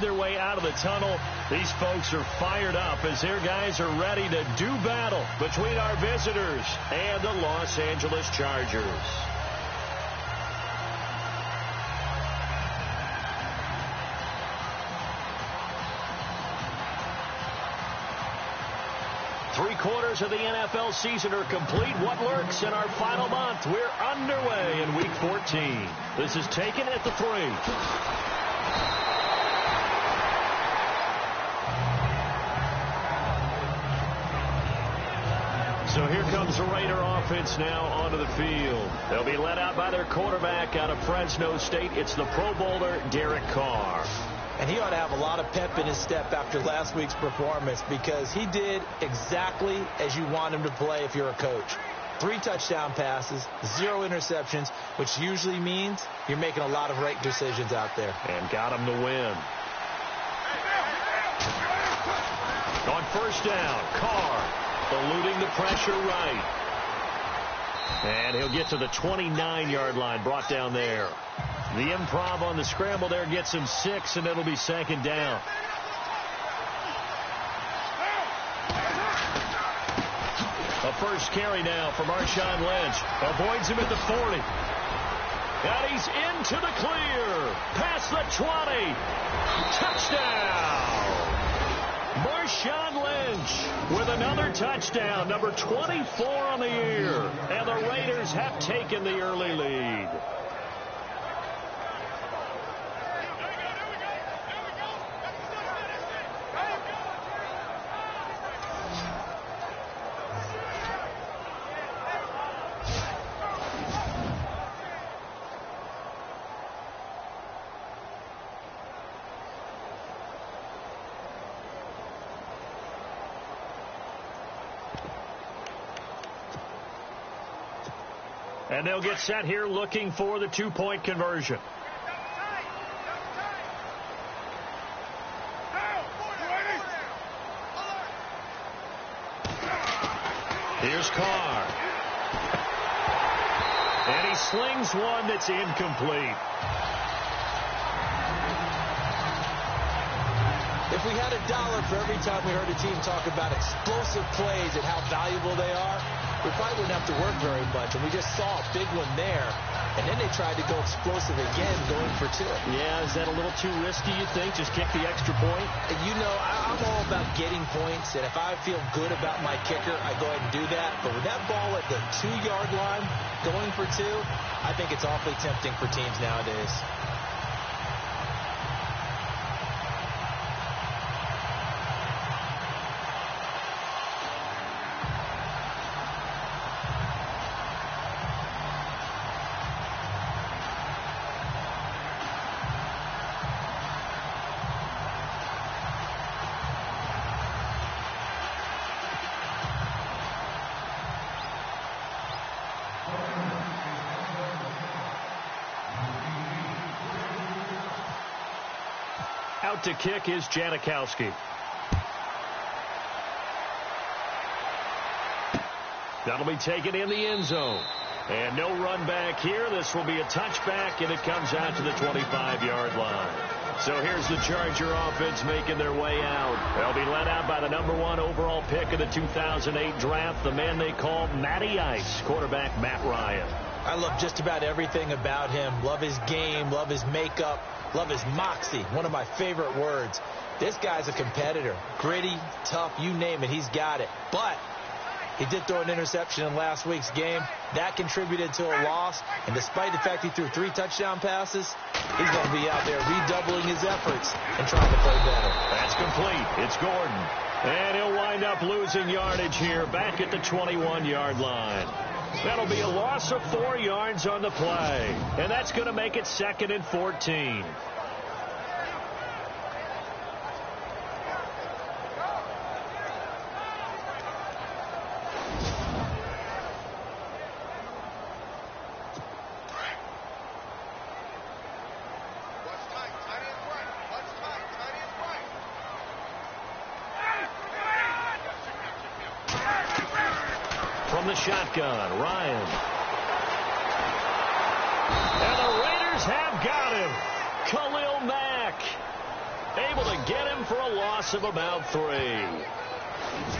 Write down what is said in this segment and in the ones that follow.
their way out of the tunnel. These folks are fired up as their guys are ready to do battle between our visitors and the Los Angeles Chargers. Three-quarters of the NFL season are complete. What lurks in our final month? We're underway in Week 14. This is taken at the 3. So here comes the Raider offense now onto the field. They'll be led out by their quarterback out of Fresno State. It's the Pro Bowler, Derek Carr. And he ought to have a lot of pep in his step after last week's performance because he did exactly as you want him to play if you're a coach. 3 touchdown passes, 0 interceptions, which usually means you're making a lot of right decisions out there. And got him to win. On first down, Carr eluding the pressure right. And he'll get to the 29-yard line, brought down there. The improv on the scramble there gets him 6, and it'll be second down. A first carry now for Marshawn Lynch. Avoids him at the 40. And he's into the clear. Past the 20. Touchdown. Marshawn Lynch with another touchdown, number 24 on the year. And the Raiders have taken the early lead. And they'll get set here looking for the 2-point conversion. Here's Carr. And he slings one that's incomplete. If we had $1 for every time we heard a team talk about explosive plays and how valuable they are, we probably wouldn't have to work very much. And we just saw a big one there. And then they tried to go explosive again, going for 2. Yeah, is that a little too risky, you think? Just kick the extra point? And you know, I'm all about getting points. And if I feel good about my kicker, I go ahead and do that. But with that ball at the 2-yard line, going for 2, I think it's awfully tempting for teams nowadays. Out to kick is Janikowski. That'll be taken in the end zone. And no run back here. This will be a touchback, and it comes out to the 25-yard line. So here's the Charger offense making their way out. They'll be led out by the number 1 overall pick of the 2008 draft, the man they call Matty Ice, quarterback Matt Ryan. I love just about everything about him. Love his game, love his makeup, love his moxie, one of my favorite words. This guy's a competitor. Gritty, tough, you name it, he's got it. But he did throw an interception in last week's game. That contributed to a loss. And despite the fact he threw 3 touchdown passes, he's going to be out there redoubling his efforts and trying to play better. That's complete. It's Gordon. And he'll wind up losing yardage here back at the 21-yard line. That'll be a loss of 4 yards on the play. And that's going to make it 2nd and 14. From the shotgun, Ryan. And the Raiders have got him. Khalil Mack. able to get him for a loss of about 3.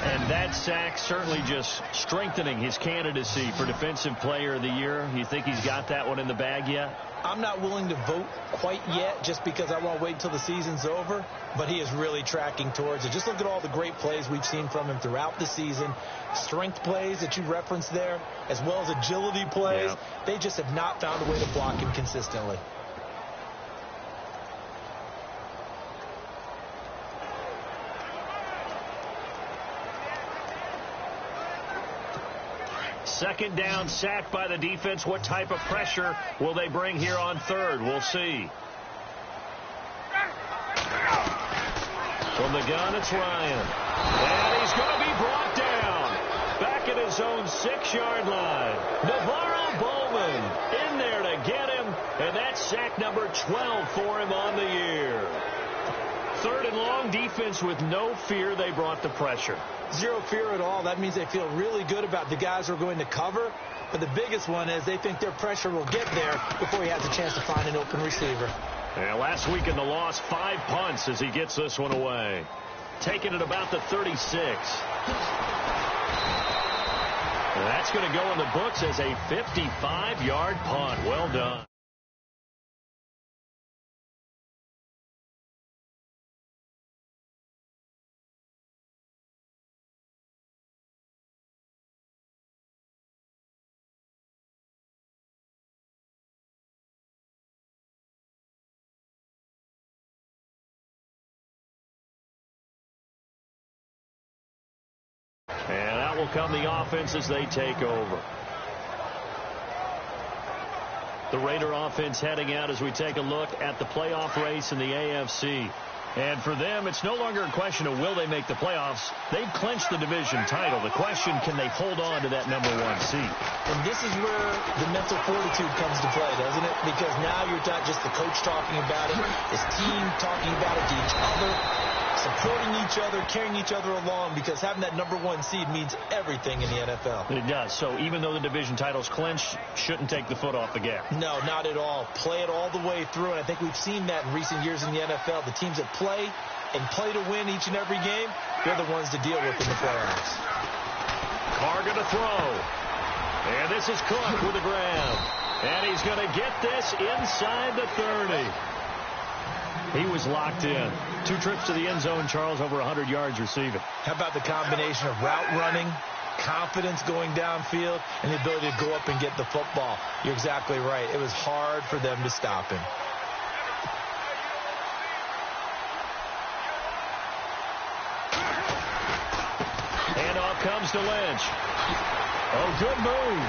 And that sack certainly just strengthening his candidacy for Defensive Player of the Year. You think he's got that one in the bag yet? I'm not willing to vote quite yet just because I want to wait until the season's over, but he is really tracking towards it. Just look at all the great plays we've seen from him throughout the season. Strength plays that you referenced there, as well as agility plays. Yeah. They just have not found a way to block him consistently. Second down, sacked by the defense. What type of pressure will they bring here on third? We'll see. From the gun, it's Ryan. And he's going to be brought down. Back at his own 6-yard line. Navarro Bowman in there to get him. And that's sack number 12 for him on the year. Third and long, defense with no fear. They brought the pressure. Zero fear at all. That means they feel really good about the guys who are going to cover. But the biggest one is they think their pressure will get there before he has a chance to find an open receiver. Yeah, last week in the loss, 5 punts as he gets this one away. Taking it about the 36. And that's going to go in the books as a 55-yard punt. Well done. And out will come the offense as they take over. The Raider offense heading out as we take a look at the playoff race in the AFC. And for them, it's no longer a question of will they make the playoffs. They've clinched the division title. The question, can they hold on to that number 1 seed? And this is where the mental fortitude comes to play, doesn't it? Because now you're not just the coach talking about it, his team talking about it to each other, supporting each other, carrying each other along, because having that number 1 seed means everything in the NFL. It does. So even though the division title's clinched, shouldn't take the foot off the gas. No, not at all. Play it all the way through, and I think we've seen that in recent years in the NFL. The teams that play and play to win each and every game, they're the ones to deal with in the playoffs. Carr going to throw. And this is Cook with the grab. And he's going to get this inside the 30. He was locked in. 2 trips to the end zone, Charles, over 100 yards receiving. How about the combination of route running, confidence going downfield, and the ability to go up and get the football? You're exactly right. It was hard for them to stop him. Handoff comes to Lynch. Oh, good move.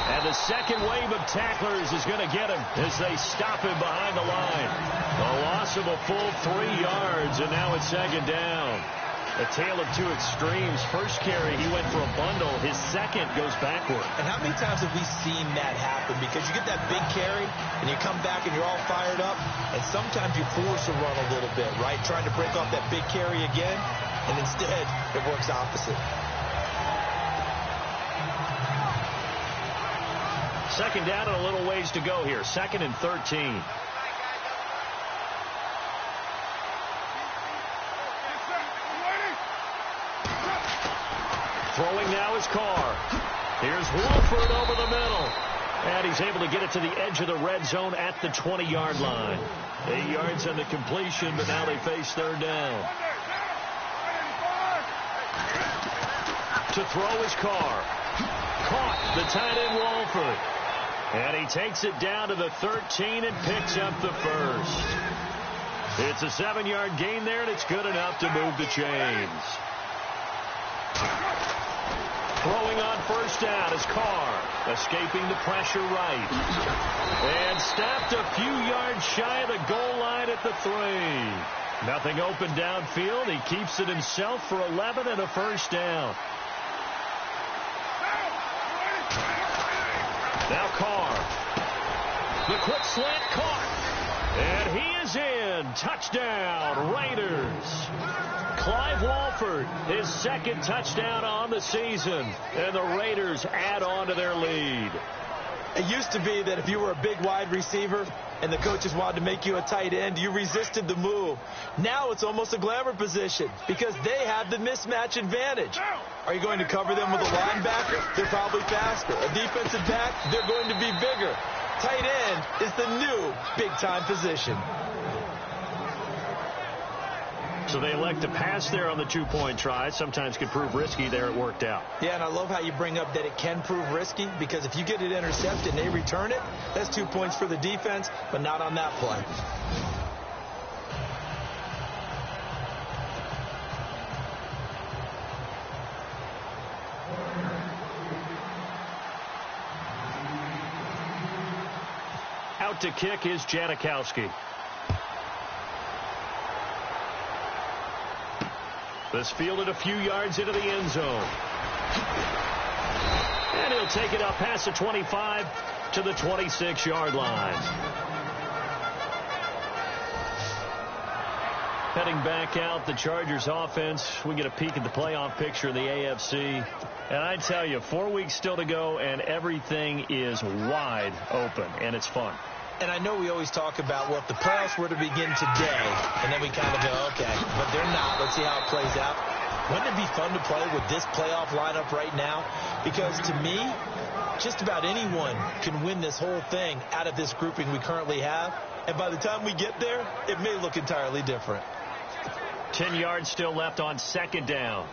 And the second wave of tacklers is going to get him as they stop him behind the line. A loss of a full 3 yards, and now it's second down. A tale of 2 extremes. First carry, he went for a bundle. His second goes backward. And how many times have we seen that happen? Because you get that big carry, and you come back, and you're all fired up, and sometimes you force a run a little bit, right? Trying to break off that big carry again, and instead, it works opposite. Second down and a little ways to go here. 2nd and 13. Throwing now is Carr. Here's Wolford over the middle. And he's able to get it to the edge of the red zone at the 20-yard line. 8 yards on the completion, but now they face third down. To throw is Carr. Caught the tight end Wolford. And he takes it down to the 13 and picks up the first. It's a 7-yard gain there, and it's good enough to move the chains. Throwing on first down is Carr, escaping the pressure right. And stopped a few yards shy of the goal line at the 3. Nothing open downfield. He keeps it himself for 11 and a first down. Now Carr. The quick slant caught. And he is in. Touchdown, Raiders. Clive Wolford, his second touchdown on the season. And the Raiders add on to their lead. It used to be that if you were a big wide receiver and the coaches wanted to make you a tight end, you resisted the move. Now it's almost a glamour position because they have the mismatch advantage. Are you going to cover them with a linebacker? They're probably faster. A defensive back? They're going to be bigger. Tight end is the new big-time position. So they elect to pass there on the two-point try. Sometimes could prove risky. There it worked out. Yeah, and I love how you bring up that it can prove risky because if you get it intercepted and they return it, that's 2 points for the defense, but not on that play. Out to kick is Janikowski. This fielded a few yards into the end zone. And he'll take it up past the 25 to the 26-yard line. Heading back out, the Chargers offense. We get a peek at the playoff picture in the AFC. And I tell you, 4 weeks still to go, and everything is wide open, and it's fun. And I know we always talk about, well, if the playoffs were to begin today, and then we kind of go, okay, but they're not. Let's see how it plays out. Wouldn't it be fun to play with this playoff lineup right now? Because to me, just about anyone can win this whole thing out of this grouping we currently have. And by the time we get there, it may look entirely different. 10 yards still left on second down.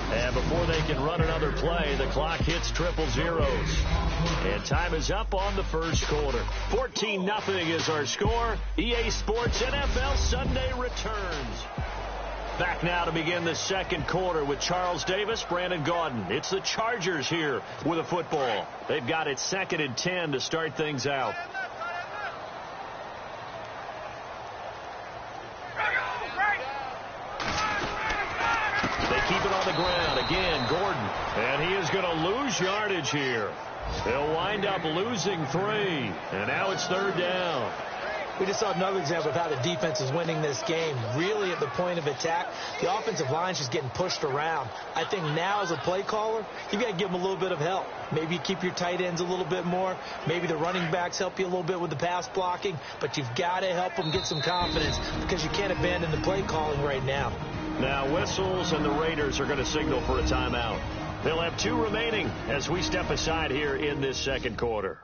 And before they can run another play, the clock hits triple zeros. And time is up on the first quarter. 14-0 is our score. EA Sports NFL Sunday returns. Back now to begin the second quarter with Charles Davis, Brandon Gaudin. It's the Chargers here with a football. They've got it 2nd and 10 to start things out. They keep it on the ground. Again, Gordon. And he is going to lose yardage here. They'll wind up losing 3. And now it's 3rd down. We just saw another example of how the defense is winning this game. Really at the point of attack, the offensive line's just getting pushed around. I think now as a play caller, you've got to give them a little bit of help. Maybe you keep your tight ends a little bit more. Maybe the running backs help you a little bit with the pass blocking. But you've got to help them get some confidence because you can't abandon the play calling right now. Now whistles and the Raiders are going to signal for a timeout. They'll have 2 remaining as we step aside here in this second quarter.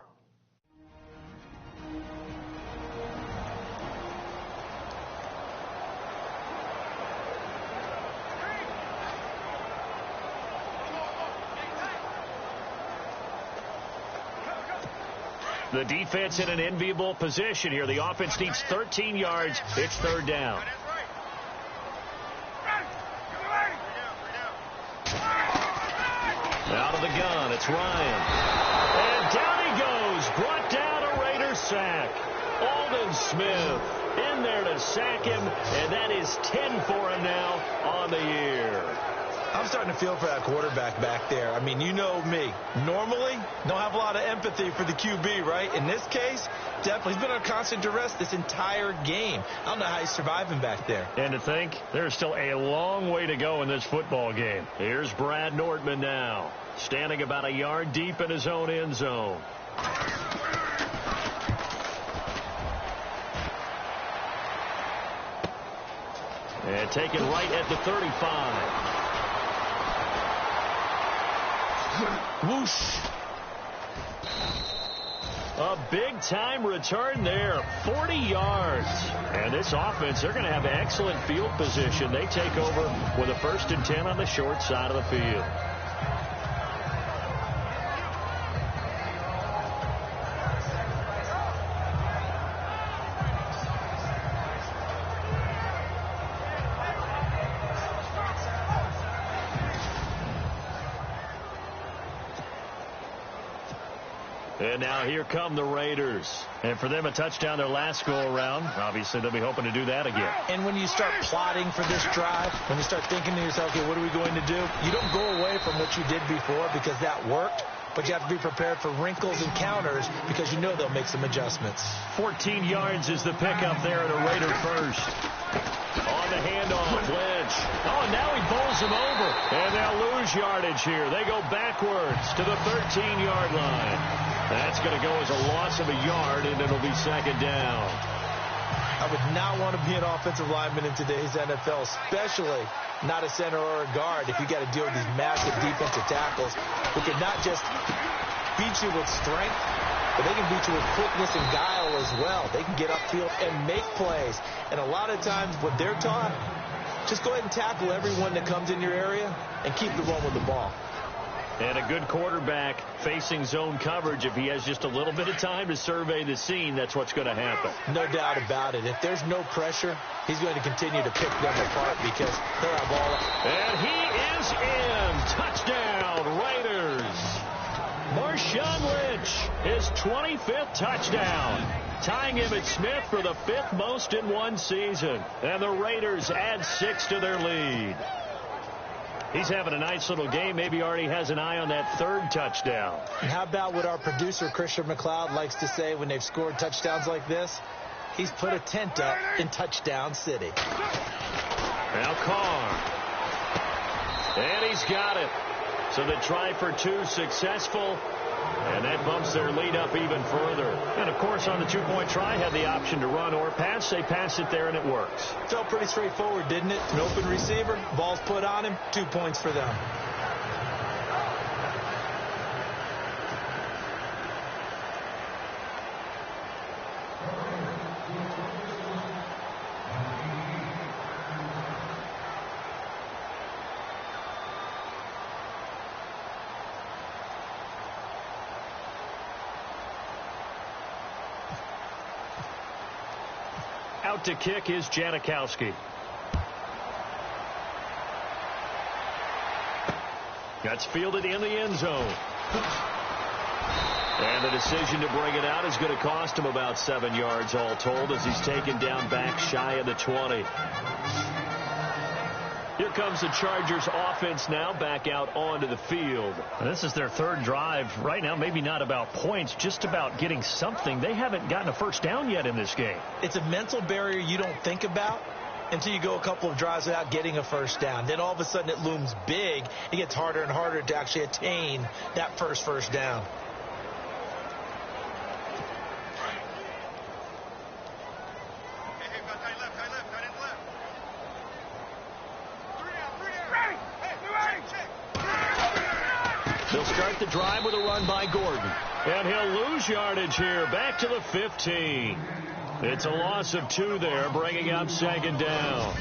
The defense in an enviable position here. The offense needs 13 yards. It's 3rd down. Out of the gun, it's Ryan. And down he goes. Brought down a Raider sack. Aldon Smith in there to sack him, and that is 10 for him now on the year. I'm starting to feel for that quarterback back there. I mean, you know me. Normally, don't have a lot of empathy for the QB, right? In this case, definitely. He's been under constant duress this entire game. I don't know how he's surviving back there. And to think, there's still a long way to go in this football game. Here's Brad Nordman now, standing about a yard deep in his own end zone. And taken right at the 35. Whoosh. A big-time return there, 40 yards. And this offense, they're going to have excellent field position. They take over with a 1st and 10 on the short side of the field. And now here come the Raiders. And for them, a touchdown their last go-around. Obviously, they'll be hoping to do that again. And when you start plotting for this drive, when you start thinking to yourself, okay, what are we going to do? You don't go away from what you did before because that worked. but you have to be prepared for wrinkles and counters because you know they'll make some adjustments. 14 yards is the pickup there at a Raider first. On the handoff, Lynch. Oh, and now he bowls him over. And they'll lose yardage here. They go backwards to the 13-yard line. That's going to go as a loss of a yard, and it'll be second down. I would not want to be an offensive lineman in today's NFL, especially not a center or a guard if you got to deal with these massive defensive tackles who can not just beat you with strength, but they can beat you with quickness and guile as well. They can get upfield and make plays. And a lot of times what they're taught, just go ahead and tackle everyone that comes in your area and keep the run with the ball. And a good quarterback facing zone coverage, if he has just a little bit of time to survey the scene, that's what's going to happen. No doubt about it. If there's no pressure, he's going to continue to pick them apart because he'll have all. And he is in. Touchdown, Raiders. Marshawn Lynch, his 25th touchdown, tying Emmitt Smith for the 5th most in one season. And the Raiders add 6 to their lead. He's having a nice little game. Maybe already has an eye on that 3rd touchdown. And how about what our producer, Christian McLeod, likes to say when they've scored touchdowns like this? He's put a tent up in Touchdown City. Now Carr. And he's got it. So the try for 2 successful. And that bumps their lead up even further. And, of course, on the 2-point try, had the option to run or pass. They pass it there, and it works. Felt pretty straightforward, didn't it? An open receiver, ball's put on him, 2 points for them. Out to kick is Janikowski. That's fielded in the end zone. And the decision to bring it out is going to cost him about 7 yards all told as he's taken down back shy of the 20. Here comes the Chargers offense now back out onto the field. This is their 3rd drive. Right now, maybe not about points, just about getting something. They haven't gotten a first down yet in this game. It's a mental barrier you don't think about until you go a couple of drives without getting a first down. Then all of a sudden it looms big. It gets harder and harder to actually attain that first down. They'll start the drive with a run by Gordon. And he'll lose yardage here, back to the 15. It's a loss of 2 there, bringing up second down.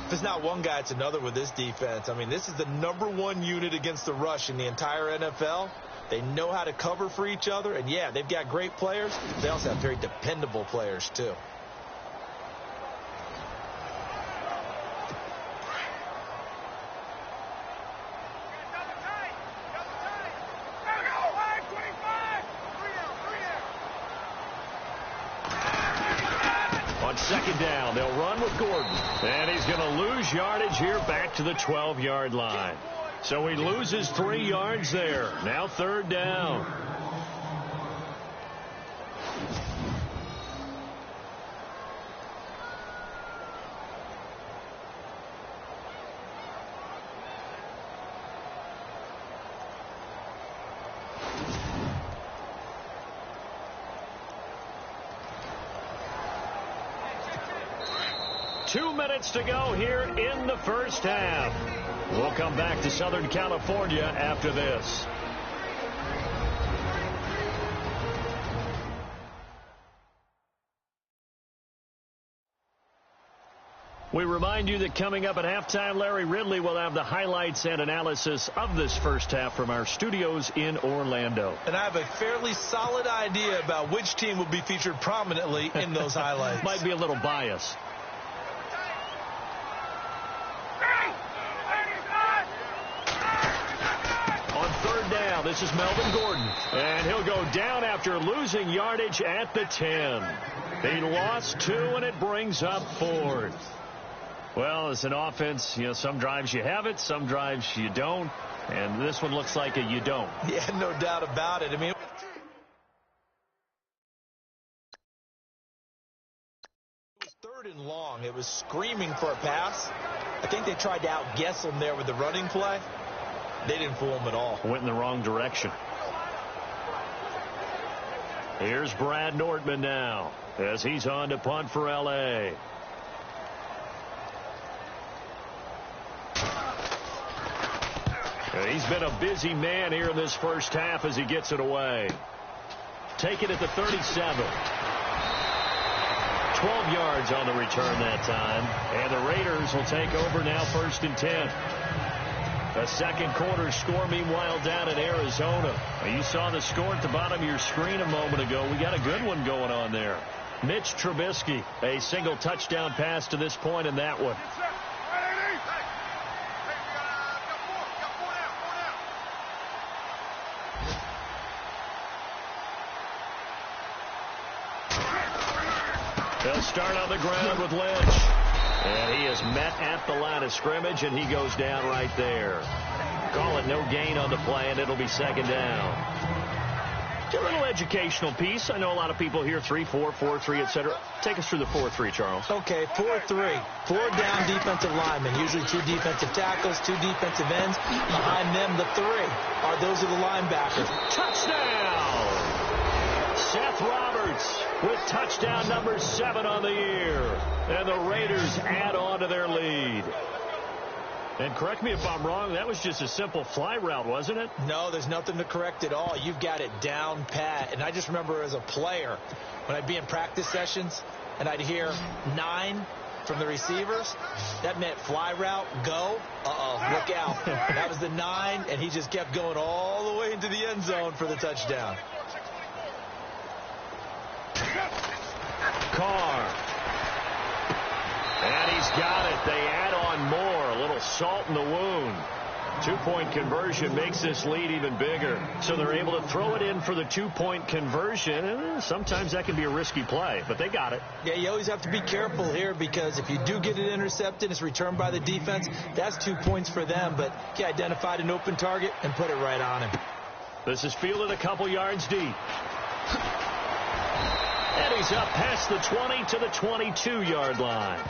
If it's not one guy, it's another with this defense. I mean, this is the #1 unit against the rush in the entire NFL. They know how to cover for each other. And, yeah, they've got great players. They also have very dependable players, too. On second down, they'll run with Gordon. And he's going to lose yardage here back to the 12-yard line. So he loses 3 yards there. Now 3rd down. Two minutes to go here in the first half. We'll come back to Southern California after this. We remind you that coming up at halftime, Larry Ridley will have the highlights and analysis of this first half from our studios in Orlando. And I have a fairly solid idea about which team will be featured prominently in those highlights. Might be a little biased. This is Melvin Gordon, and he'll go down after losing yardage at the 10. He lost 2, and it brings up 4th. Well, as an offense, you know, some drives you have it, some drives you don't. And this one looks like a you don't. Yeah, no doubt about it. I mean, it was 3rd and long. It was screaming for a pass. I think they tried to outguess him there with the running play. They didn't fool him at all. Went in the wrong direction. Here's Brad Nordman now as he's on to punt for L.A. He's been a busy man here in this first half as he gets it away. Take it at the 37. 12 yards on the return that time. And the Raiders will take over now 1st and 10. A second quarter score, meanwhile, down in Arizona. You saw the score at the bottom of your screen a moment ago. We got a good one going on there. Mitch Trubisky, a single touchdown pass to this point in that one. They'll start on the ground with Lynch. And he is met at the line of scrimmage, and he goes down right there. Call it no gain on the play, and it'll be 2nd down. A little educational piece. I know a lot of people hear 3-4, 4-3, etc. Take us through the 4-3, Charles. Okay, 4-3. 4 down defensive linemen. Usually 2 defensive tackles, 2 defensive ends. Behind them, the 3 those are the linebackers. Touchdown! Seth Roberts with touchdown number 7 on the year. And the Raiders add on to their lead. And correct me if I'm wrong, that was just a simple fly route, wasn't it? No, there's nothing to correct at all. You've got it down pat. And I just remember as a player, when I'd be in practice sessions and I'd hear 9 from the receivers, that meant fly route, go. Look out. That was the 9, and he just kept going all the way into the end zone for the touchdown. Carr. And he's got it. They add on more. A little salt in the wound. 2-point conversion makes this lead even bigger. So they're able to throw it in for the 2-point conversion. And sometimes that can be a risky play, but they got it. Yeah, you always have to be careful here because if you do get it intercepted, it's returned by the defense. That's 2 points for them, but he identified an open target and put it right on him. This is fielded a couple yards deep. And he's up past the 20 to the 22-yard line.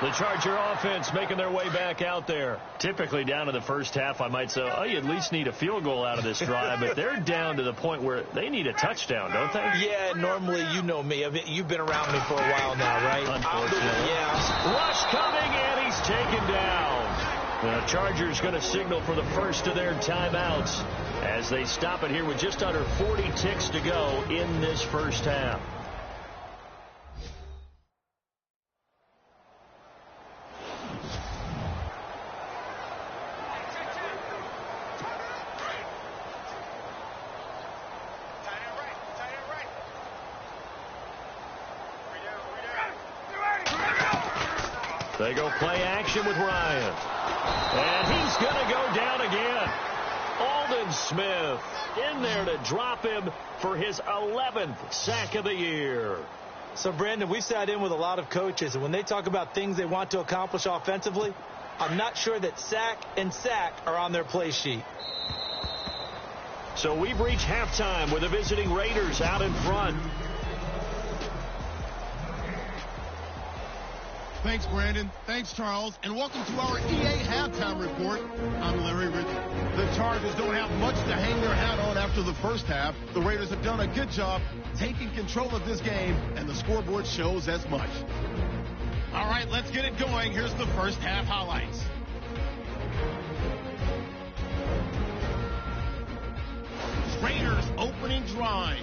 The Charger offense making their way back out there. Typically down to the first half, I might say, oh, you at least need a field goal out of this drive. But they're down to the point where they need a touchdown, don't they? Yeah, normally, you know me. I mean, you've been around me for a while now, right? Unfortunately. Yeah. Rush coming, and he's taken down. The Chargers going to signal for the first of their timeouts as they stop it here with just under 40 ticks to go in this first half. They go play action with Ryan. And he's going to go down again. Aldon Smith in there to drop him for his 11th sack of the year. So, Brandon, we've sat in with a lot of coaches, and when they talk about things they want to accomplish offensively, I'm not sure that sack and sack are on their play sheet. So we've reached halftime with the visiting Raiders out in front. Thanks, Brandon. Thanks, Charles. And welcome to our EA Halftime Report. I'm Larry Ridley. The Chargers don't have much to hang their hat on after the first half. The Raiders have done a good job taking control of this game, and the scoreboard shows as much. All right, let's get it going. Here's the first half highlights. Raiders opening drive.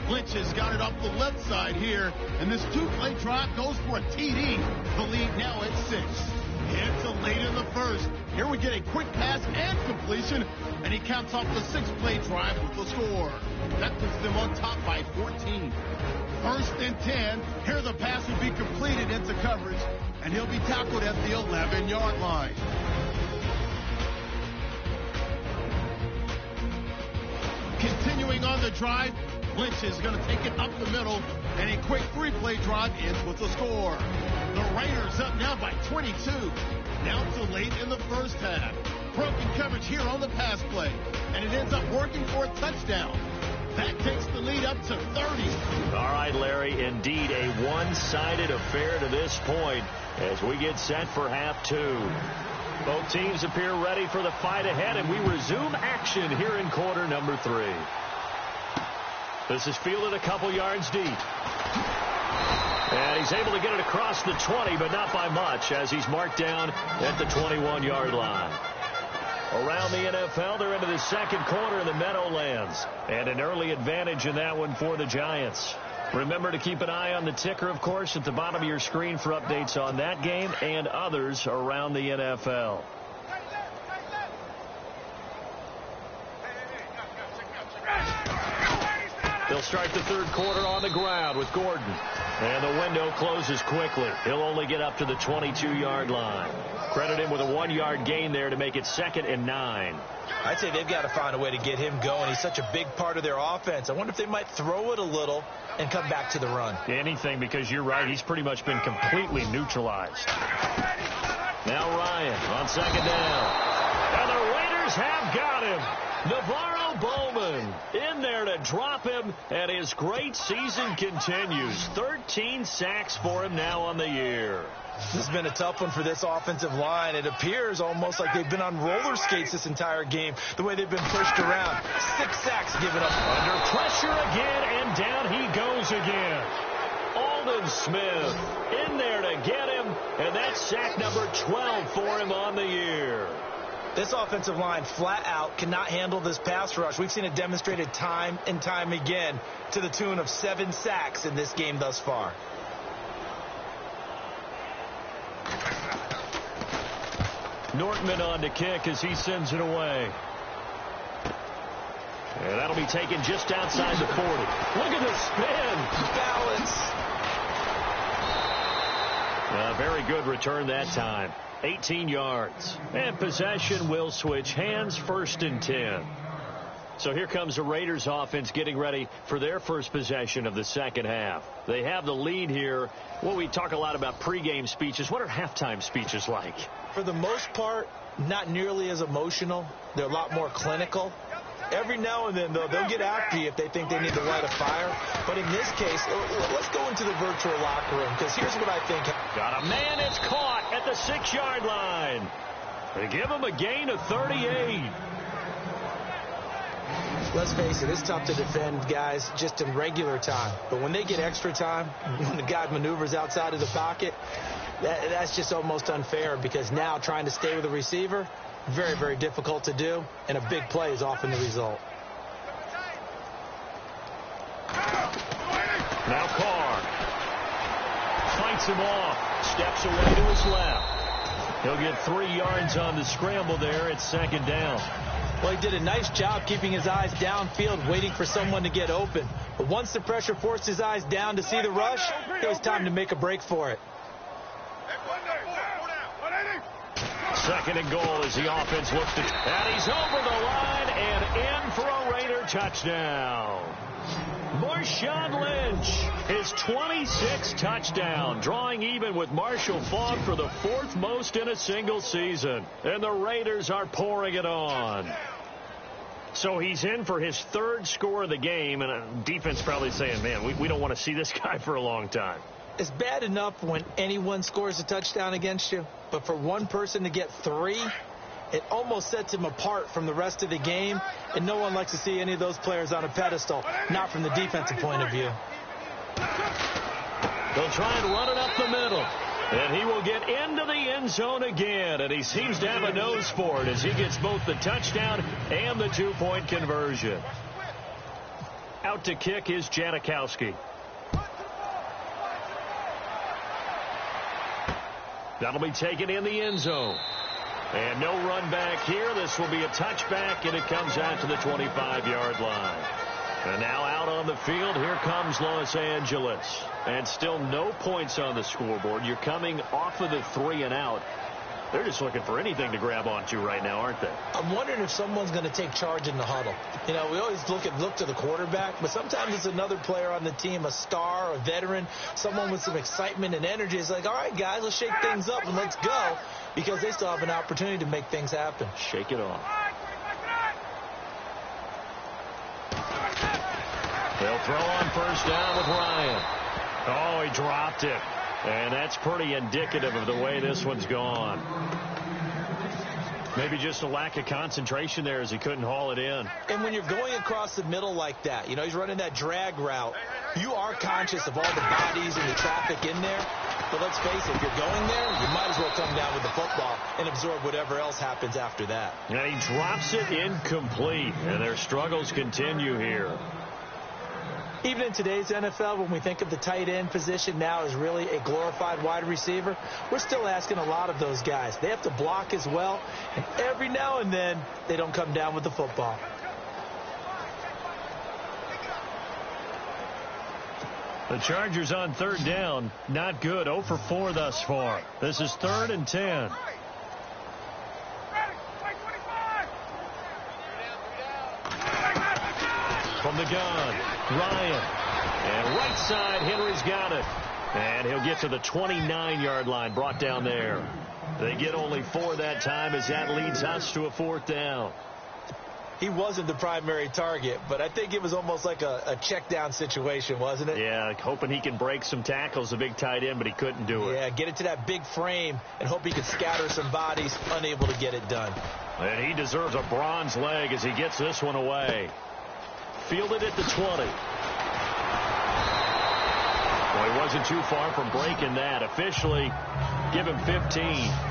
Lynch has got it off the left side here, and this 2-play drive goes for a TD. The lead now at 6. It's a late in the first. Here we get a quick pass and completion, and he counts off the 6-play drive with the score. That puts them on top by 14. 1st and 10. Here the pass will be completed into coverage, and he'll be tackled at the 11-yard line. Continuing on the drive, Lynch is going to take it up the middle, and a quick three-play drive ends with the score. The Raiders up now by 22. Now to late in the first half. Broken coverage here on the pass play, and it ends up working for a touchdown. That takes the lead up to 30. All right, Larry, indeed a one-sided affair to this point as we get set for half two. Both teams appear ready for the fight ahead, and we resume action here in quarter number 3. This is fielded a couple yards deep. And he's able to get it across the 20, but not by much, as he's marked down at the 21-yard line. Around the NFL, they're into the second quarter in the Meadowlands, and an early advantage in that one for the Giants. Remember to keep an eye on the ticker, of course, at the bottom of your screen for updates on that game and others around the NFL. They'll start the third quarter on the ground with Gordon. And the window closes quickly. He'll only get up to the 22-yard line. Credit him with a 1-yard gain there to make it 2nd and 9. I'd say they've got to find a way to get him going. He's such a big part of their offense. I wonder if they might throw it a little and come back to the run. Anything, because you're right. He's pretty much been completely neutralized. Now Ryan on 2nd down. And the Raiders have got him. Navarro Bowman in there to drop him, and his great season continues. 13 sacks for him now on the year. This has been a tough one for this offensive line. It appears almost like they've been on roller skates this entire game, the way they've been pushed around. 6 sacks given up. Under pressure again, and down he goes again. Aldon Smith in there to get him, and that's sack number 12 for him on the year. This offensive line flat out cannot handle this pass rush. We've seen it demonstrated time and time again to the tune of 7 sacks in this game thus far. Nortman on to kick as he sends it away. And that'll be taken just outside the 40. Look at the spin. Balance. A very good return that time. 18 yards. And possession will switch hands, 1st and 10. So here comes the Raiders offense getting ready for their first possession of the second half. They have the lead here. Well, we talk a lot about pregame speeches. What are halftime speeches like? For the most part, not nearly as emotional. They're a lot more clinical. Every now and then, though, they'll get after you if they think they need to light a fire. But in this case, let's go into the virtual locker room, because here's what I think. Got a man. It's caught at the 6-yard line. They give him a gain of 38. Let's face it, it's tough to defend guys just in regular time. But when they get extra time, when the guy maneuvers outside of the pocket, that's just almost unfair, because now trying to stay with the receiver, very, very difficult to do, and a big play is often the result. Now Carr fights him off, steps away to his left. He'll get 3 yards on the scramble there at 2nd down. Well, he did a nice job keeping his eyes downfield, waiting for someone to get open. But once the pressure forced his eyes down to see the rush, it was time to make a break for it. 2nd and goal as the offense looks to... And he's over the line and in for a Raider touchdown. Marshawn Lynch, his 26th touchdown, drawing even with Marshall Faulk for the 4th most in a single season. And the Raiders are pouring it on. So he's in for his 3rd score of the game, and defense probably saying, man, we don't want to see this guy for a long time. It's bad enough when anyone scores a touchdown against you, but for one person to get 3, it almost sets him apart from the rest of the game, and no one likes to see any of those players on a pedestal, not from the defensive point of view. They'll try and run it up the middle, and he will get into the end zone again, and he seems to have a nose for it as he gets both the touchdown and the 2-point conversion. Out to kick is Janikowski. That'll be taken in the end zone. And no run back here. This will be a touchback, and it comes out to the 25-yard line. And now out on the field, here comes Los Angeles. And still no points on the scoreboard. You're coming off of the 3 and out. They're just looking for anything to grab onto right now, aren't they? I'm wondering if someone's going to take charge in the huddle. You know, we always look to the quarterback, but sometimes it's another player on the team, a star, a veteran, someone with some excitement and energy. It's like, all right, guys, let's shake things up and let's go, because they still have an opportunity to make things happen. Shake it off. They'll throw on first down with Ryan. Oh, he dropped it. And that's pretty indicative of the way this one's gone. Maybe just a lack of concentration there as he couldn't haul it in. And when you're going across the middle like that, you know, he's running that drag route, you are conscious of all the bodies and the traffic in there. But let's face it, if you're going there, you might as well come down with the football and absorb whatever else happens after that. And he drops it incomplete, and their struggles continue here. Even in today's NFL, when we think of the tight end position now as really a glorified wide receiver, we're still asking a lot of those guys. They have to block as well, and every now and then they don't come down with the football. The Chargers on third down, not good, 0 for 4 thus far. This is 3rd and 10. From the gun, Ryan. And right side, Henry's got it. And he'll get to the 29-yard line, brought down there. They get only 4 that time as that leads us to a 4th down. He wasn't the primary target, but I think it was almost like a check down situation, wasn't it? Yeah, hoping he can break some tackles, a big tight end, but he couldn't do it. Yeah, get it to that big frame and hope he could scatter some bodies, unable to get it done. And he deserves a bronze leg as he gets this one away. Fielded at the 20. Well, he wasn't too far from breaking that. Officially, give him 15.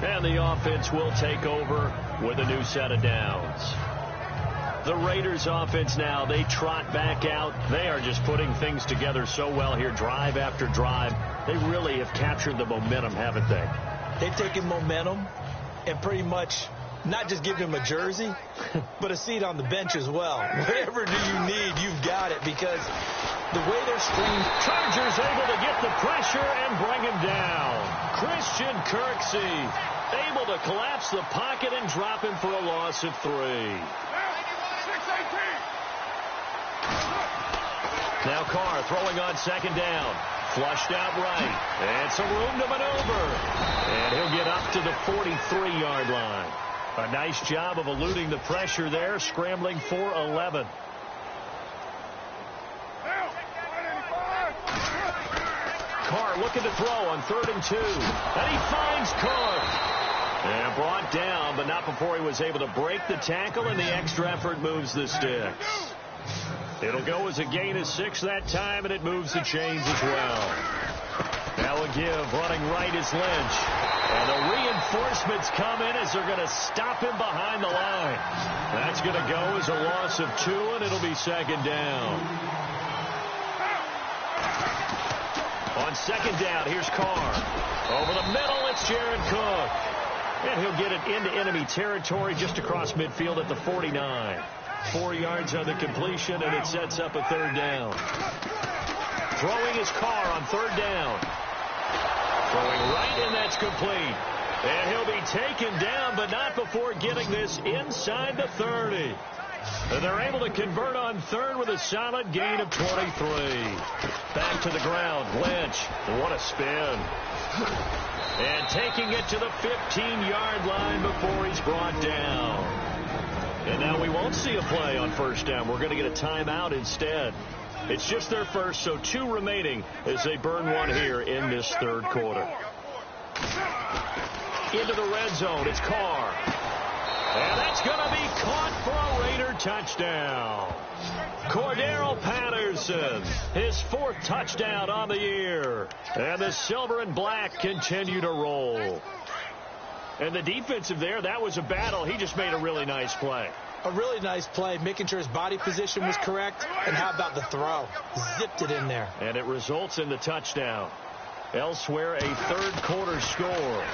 And the offense will take over with a new set of downs. The Raiders offense now, they trot back out. They are just putting things together so well here, drive after drive. They really have captured the momentum, haven't they? They've taken momentum and pretty much not just give him a jersey, but a seat on the bench as well. Whatever do you need, you've got it, because the way they're screened. Chargers able to get the pressure and bring him down. Christian Kirksey able to collapse the pocket and drop him for a loss of 3. Now Carr throwing on 2nd down. Flushed out right. And some room to maneuver. And he'll get up to the 43-yard line. A nice job of eluding the pressure there, scrambling for 11. Carr looking to throw on 3rd and 2. And he finds Cook. And brought down, but not before he was able to break the tackle, and the extra effort moves the sticks. It'll go as a gain of 6 that time, and it moves the chains as well. Now a give, running right is Lynch. And the reinforcements come in as they're going to stop him behind the line. That's going to go as a loss of 2, and it'll be 2nd down. On 2nd down, here's Carr. Over the middle, it's Jared Cook. And he'll get it into enemy territory just across midfield at the 49. 4 yards on the completion, and it sets up a 3rd down. Throwing his Carr on 3rd down. Throwing right, and that's complete. And he'll be taken down, but not before getting this inside the 30. And they're able to convert on 3rd with a solid gain of 23. Back to the ground, Lynch. What a spin. And taking it to the 15-yard line before he's brought down. And now we won't see a play on 1st down. We're going to get a timeout instead. It's just their first, so 2 remaining as they burn 1 here in this 3rd quarter. Into the red zone, it's Carr. And that's going to be caught for a Raider touchdown. Cordero Patterson, his 4th touchdown on the year. And the silver and black continue to roll. And the defensive there, that was a battle. He just made a really nice play. A really nice play, making sure his body position was correct. And how about the throw? Zipped it in there. And it results in the touchdown. Elsewhere, a 3rd quarter score.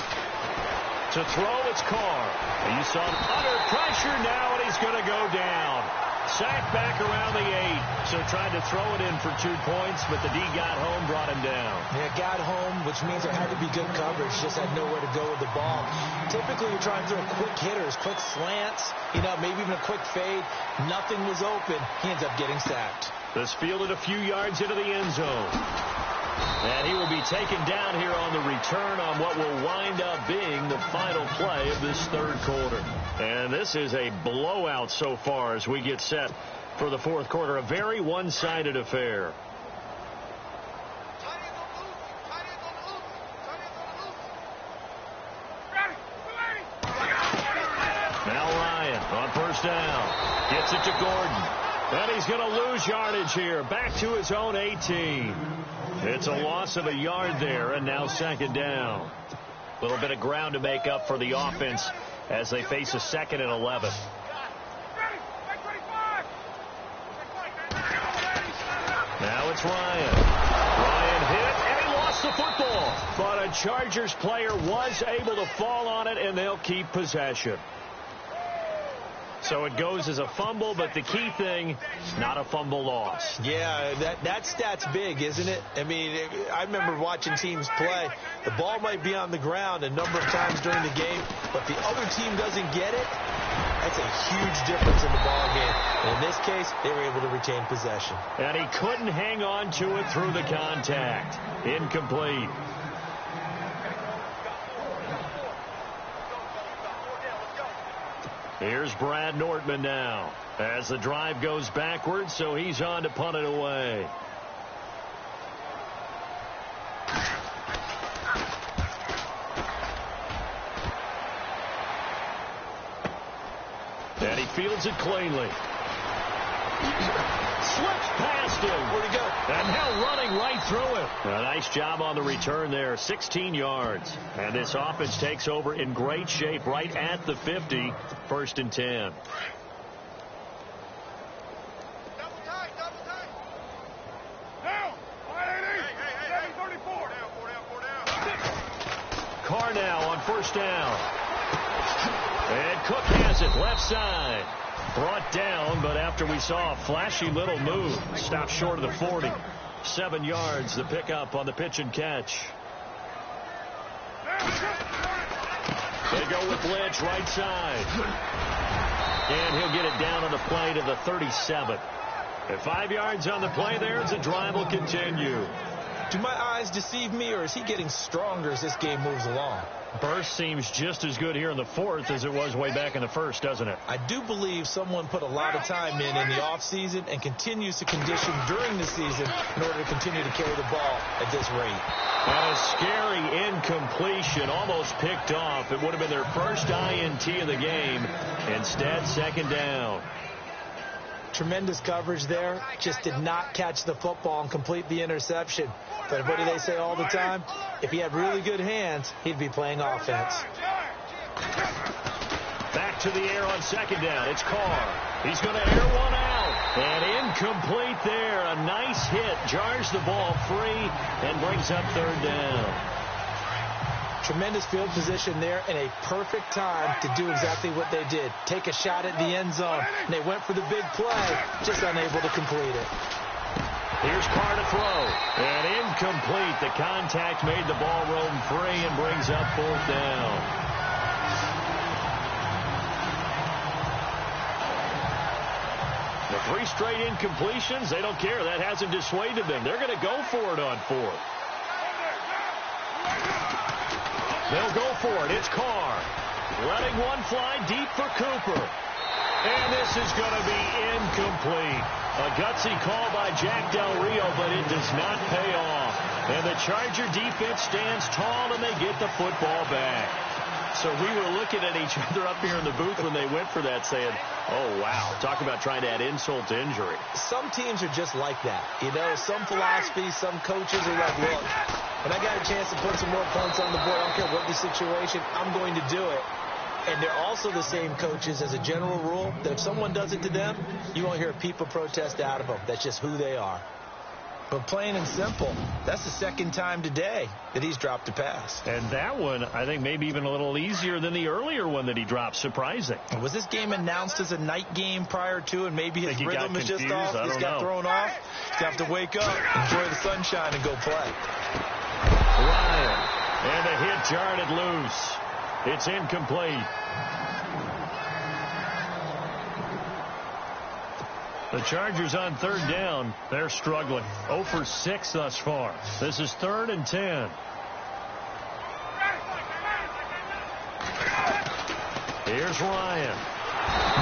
To throw, it's Carr. And you saw him under pressure now, and he's going to go down. Sacked back around the 8. So tried to throw it in for 2 points, but the D got home, brought him down. Yeah, got home, which means there had to be good coverage. Just had nowhere to go with the ball. Typically, you're trying to throw quick hitters, quick slants, maybe even a quick fade. Nothing was open. He ends up getting sacked. This fielded a few yards into the end zone. And he will be taken down here on the return on what will wind up being the final play of this third quarter. And this is a blowout so far as we get set for the fourth quarter. A very one-sided affair. Now Ryan on first down. Gets it to Gordon. And he's going to lose yardage here. Back to his own 18. It's a loss of a yard there, and now second down. A little bit of ground to make up for the offense as they face a second and 11. Now it's Ryan. Ryan hit, and he lost the football. But a Chargers player was able to fall on it, and they'll keep possession. So it goes as a fumble, but the key thing, not a fumble loss. Yeah, that stat's big, isn't it? I mean, I remember watching teams play. The ball might be on the ground a number of times during the game, but the other team doesn't get it. That's a huge difference in the ball game. And in this case, they were able to retain possession. And he couldn't hang on to it through the contact. Incomplete. Here's Brad Nortman now as the drive goes backwards, so he's on to punt it away. And he fields it cleanly. Slips past him. Where'd he go? And now running right through it. A nice job on the return there. 16 yards. And this offense takes over in great shape right at the 50. First and 10. Carr now on first down. And Cook has it left side. Brought down, but after we saw a flashy little move, stopped short of the 40. 7 yards, the pickup on the pitch and catch. They go with Lynch right side. And he'll get it down on the play to the 37. At 5 yards on the play there, the drive will continue. Do my eyes deceive me, or is he getting stronger as this game moves along? Burst seems just as good here in the fourth as it was way back in the first, doesn't it? I do believe someone put a lot of time in the offseason and continues to condition during the season in order to continue to carry the ball at this rate. And a scary incompletion, almost picked off. It would have been their first INT of the game. Instead, second down. Tremendous coverage there. Just did not catch the football and complete the interception. But what do they say all the time? If he had really good hands, he'd be playing offense. Back to the air on second down. It's Carr. He's going to air one out. And incomplete there. A nice hit. Jars the ball free and brings up third down. Tremendous field position there and a perfect time to do exactly what they did. Take a shot at the end zone. And they went for the big play, just unable to complete it. Here's Carr to throw. And incomplete. The contact made the ball roam free and brings up fourth down. The 3 straight incompletions, they don't care. That hasn't dissuaded them. They're going to go for it on fourth. They'll go for it. It's Carr. Letting one fly deep for Cooper. And this is going to be incomplete. A gutsy call by Jack Del Rio, but it does not pay off. And the Charger defense stands tall, and they get the football back. So we were looking at each other up here in the booth when they went for that, saying, oh, wow, talk about trying to add insult to injury. Some teams are just like that. You know, some philosophies, some coaches are like, look, when I got a chance to put some more points on the board, I don't care what the situation, I'm going to do it. And they're also the same coaches as a general rule that if someone does it to them, you won't hear people protest out of them. That's just who they are. But plain and simple, that's the second time today that he's dropped a pass. And that one, I think, maybe even a little easier than the earlier one that he dropped. Surprising. Was this game announced as a night game prior to, and maybe his rhythm is just off? He's got thrown off. He's got to wake up, enjoy the sunshine, and go play. Ryan. And the hit jarred it loose. It's incomplete. The Chargers on third down. They're struggling. 0 for 6 thus far. This is 3rd and 10. Here's Ryan.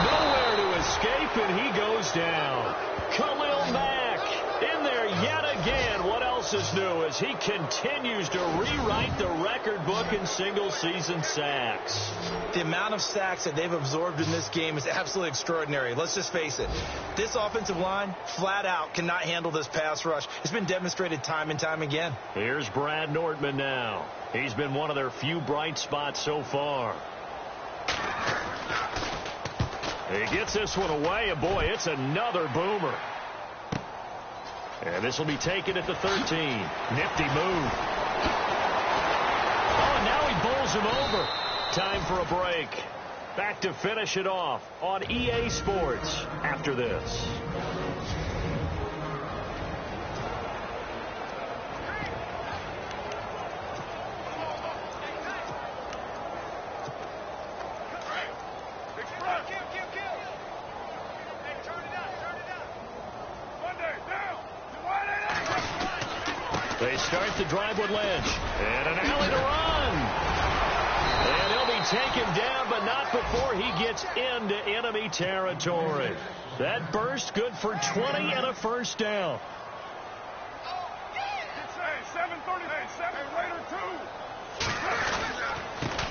Nowhere to escape, and he goes down. Khalil Mack in there yet again. What else is new as he continues to rewrite the record book in single-season sacks? The amount of sacks that they've absorbed in this game is absolutely extraordinary. Let's just face it. This offensive line, flat out, cannot handle this pass rush. It's been demonstrated time and time again. Here's Brad Nortman now. He's been one of their few bright spots so far. He gets this one away, and boy, it's another boomer. And this will be taken at the 13. Nifty move. Oh, and now he bowls him over. Time for a break. Back to finish it off on EA Sports after this. They start the drive with Lynch. And an alley to run. And he'll be taken down, but not before he gets into enemy territory. That burst good for 20 and a first down.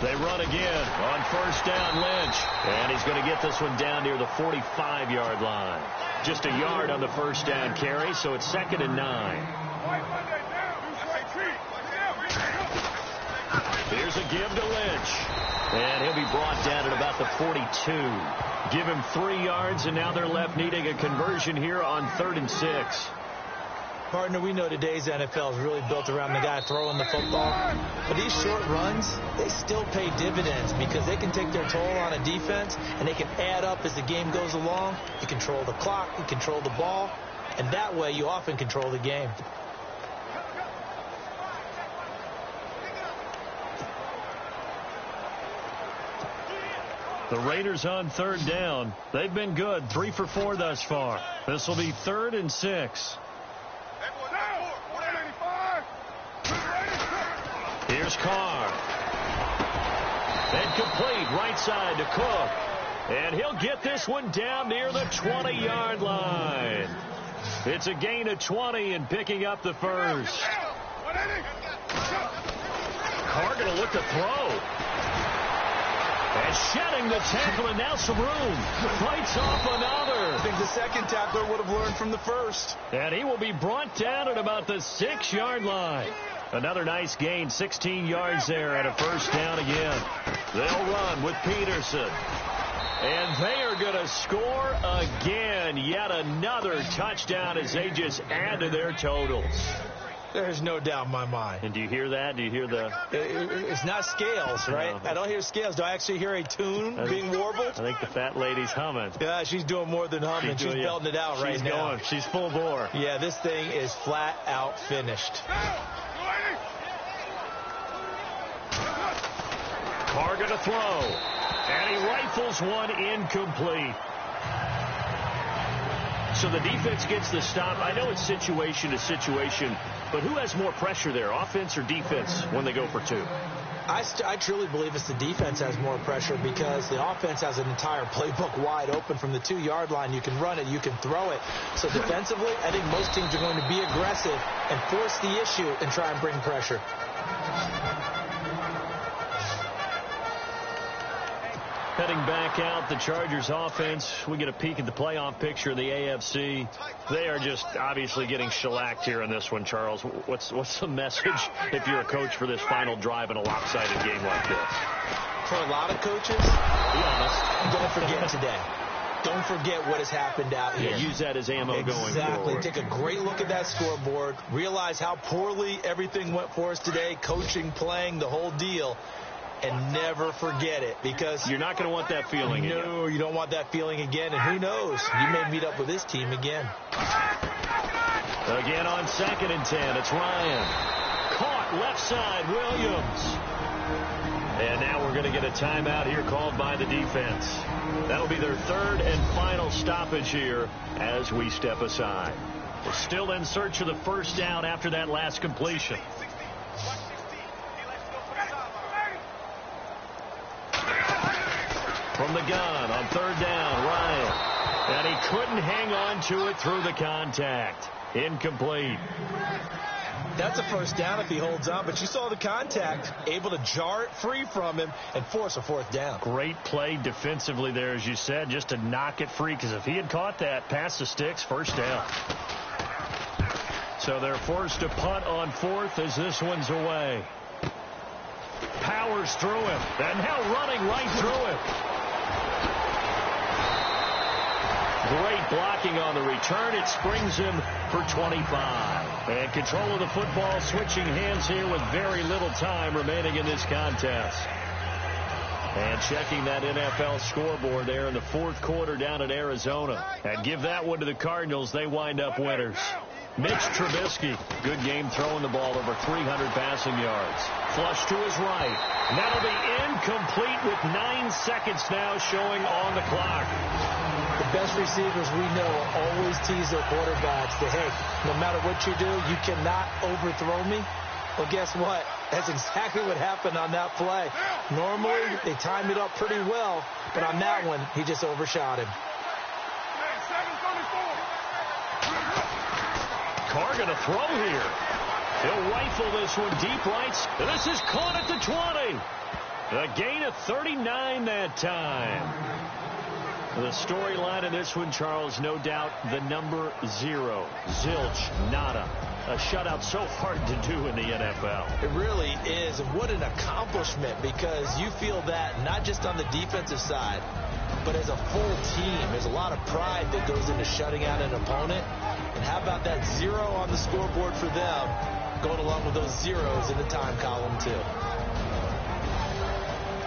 They run again on first down, Lynch. And he's going to get this one down near the 45-yard line. Just a yard on the first down carry, so it's 2nd and 9. Here's a give to Lynch. And he'll be brought down at about the 42. Give him 3 yards, and now they're left needing a conversion here on 3rd and 6. Partner, we know today's NFL is really built around the guy throwing the football. But these short runs, they still pay dividends because they can take their toll on a defense, and they can add up as the game goes along. You control the clock, you control the ball, and that way you often control the game. The Raiders on third down. They've been good, 3 for 4 thus far. This will be 3rd and 6. Here's Carr. And complete right side to Cook. And he'll get this one down near the 20-yard line. It's a gain of 20 and picking up the first. Carr going to look to throw. And shedding the tackle, and now some room. Fights off another. I think the second tackler would have learned from the first. And he will be brought down at about the 6-yard line. Another nice gain, 16 yards there, and a first down again. They'll run with Peterson. And they are going to score again. Yet another touchdown as they just add to their totals. There's no doubt in my mind. And do you hear that? Do you hear the... It's not scales, right? No. I don't hear scales. Do I actually hear a tune being warbled? I think the fat lady's humming. Yeah, she's doing more than humming. She's belting it out right now. She's going. She's full bore. Yeah, this thing is flat out finished. Carr going to throw. And he rifles one incomplete. So the defense gets the stop. I know it's situation to situation, but who has more pressure there, offense or defense, when they go for 2? I truly believe it's the defense has more pressure because the offense has an entire playbook wide open from the 2-yard line. You can run it, you can throw it. So defensively, I think most teams are going to be aggressive and force the issue and try and bring pressure. Heading back out, the Chargers offense. We get a peek at the playoff picture of the AFC. They are just obviously getting shellacked here in this one, Charles. What's the message if you're a coach for this final drive in a lopsided game like this? For a lot of coaches, be honest, don't forget today. Don't forget what has happened out here. Yeah, use that as ammo going forward. Exactly. Take a great look at that scoreboard. Realize how poorly everything went for us today, coaching, playing, the whole deal. And never forget it, because you're not going to want that feeling again. No, you don't want that feeling again. And who knows? You may meet up with this team again. Again on 2nd and 10. It's Ryan. Caught left side, Williams. And now we're going to get a timeout here called by the defense. That'll be their third and final stoppage here as we step aside. We're still in search of the first down after that last completion. From the gun on third down, Ryan. And he couldn't hang on to it through the contact. Incomplete. That's a first down if he holds on, but you saw the contact, able to jar it free from him and force a fourth down. Great play defensively there, as you said, just to knock it free, because if he had caught that, past the sticks, first down. So they're forced to punt on fourth as this one's away. Powers through him, and now running right through him. Great blocking on the return. It springs him for 25. And control of the football switching hands here with very little time remaining in this contest. And checking that NFL scoreboard there in the fourth quarter down in Arizona. And give that one to the Cardinals. They wind up winners. Mitch Trubisky, good game throwing the ball, over 300 passing yards. Flush to his right. And that'll be incomplete with 9 seconds now showing on the clock. The best receivers we know always tease their quarterbacks that, hey, no matter what you do, you cannot overthrow me. Well, guess what? That's exactly what happened on that play. Normally, they time it up pretty well, but on that one, he just overshot him. Carr going to throw here. He'll rifle this one deep right. This is caught at the 20. A gain of 39 that time. The storyline in this one, Charles, no doubt the number 0. Zilch, nada. A shutout so hard to do in the NFL. It really is. And what an accomplishment, because you feel that not just on the defensive side, but as a full team. There's a lot of pride that goes into shutting out an opponent. And how about that 0 on the scoreboard for them, going along with those zeros in the time column, too.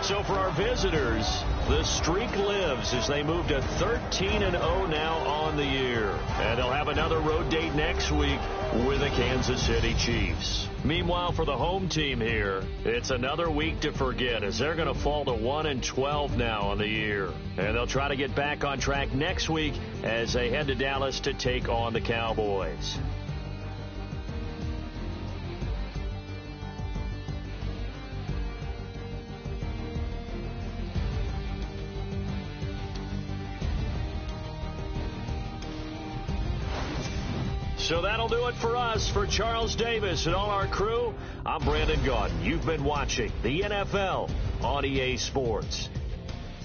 So for our visitors, the streak lives as they move to 13-0 now on the year. And they'll have another road date next week with the Kansas City Chiefs. Meanwhile, for the home team here, it's another week to forget as they're going to fall to 1-12 now on the year. And they'll try to get back on track next week as they head to Dallas to take on the Cowboys. So that'll do it for us. For Charles Davis and all our crew, I'm Brandon Gaudin. You've been watching the NFL on EA Sports.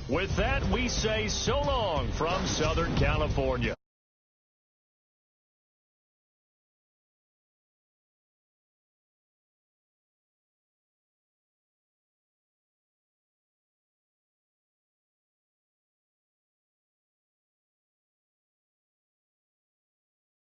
With that, we say so long from Southern California.